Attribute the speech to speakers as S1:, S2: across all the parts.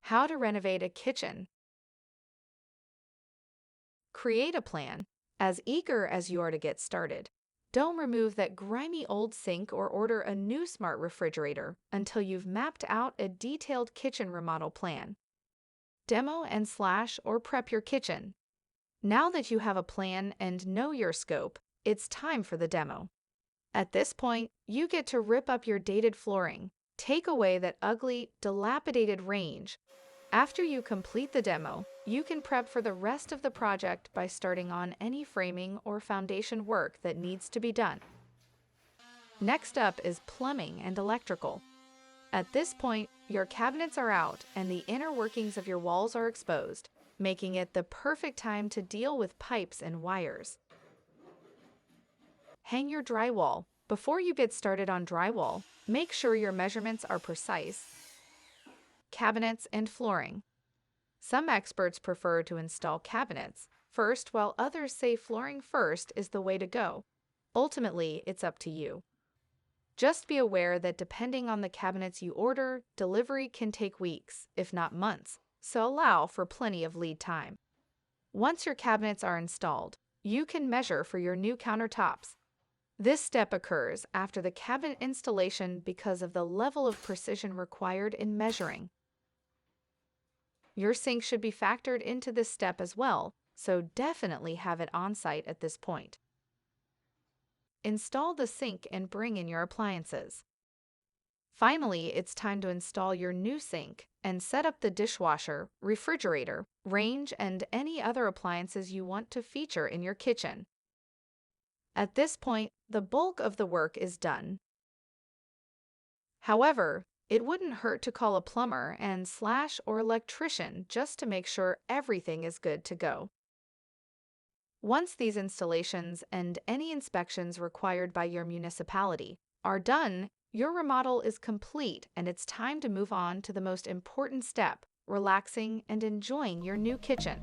S1: How to renovate a kitchen. Create a plan. As eager as you are to get started, don't remove that grimy old sink or order a new smart refrigerator until you've mapped out a detailed kitchen remodel plan. Demo and slash or prep your kitchen. Now that you have a plan and know your scope, it's time for the demo. At this point, you get to rip up your dated flooring, take away that ugly, dilapidated range. After you complete the demo, you can prep for the rest of the project by starting on any framing or foundation work that needs to be done. Next up is plumbing and electrical. At this point, your cabinets are out and the inner workings of your walls are exposed, making it the perfect time to deal with pipes and wires. Hang your drywall. Before you get started on drywall, make sure your measurements are precise. Cabinets and flooring. Some experts prefer to install cabinets first, while others say flooring first is the way to go. Ultimately, it's up to you. Just be aware that depending on the cabinets you order, delivery can take weeks, if not months, so allow for plenty of lead time. Once your cabinets are installed, you can measure for your new countertops. This step occurs after the cabinet installation because of the level of precision required in measuring. Your sink should be factored into this step as well, so definitely have it on site at this point. Install the sink and bring in your appliances. Finally, it's time to install your new sink and set up the dishwasher, refrigerator, range, and any other appliances you want to feature in your kitchen. At this point, the bulk of the work is done. However, it wouldn't hurt to call a plumber and slash or electrician just to make sure everything is good to go. Once these installations and any inspections required by your municipality are done, your remodel is complete and it's time to move on to the most important step, relaxing and enjoying your new kitchen.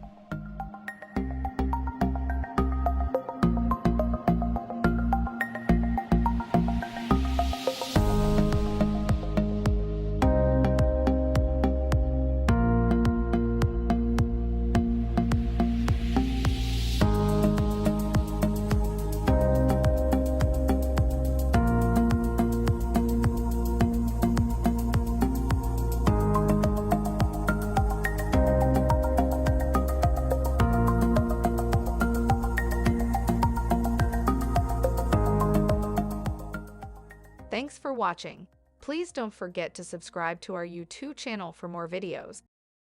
S1: Thanks for watching. Please don't forget to subscribe to our YouTube channel for more videos.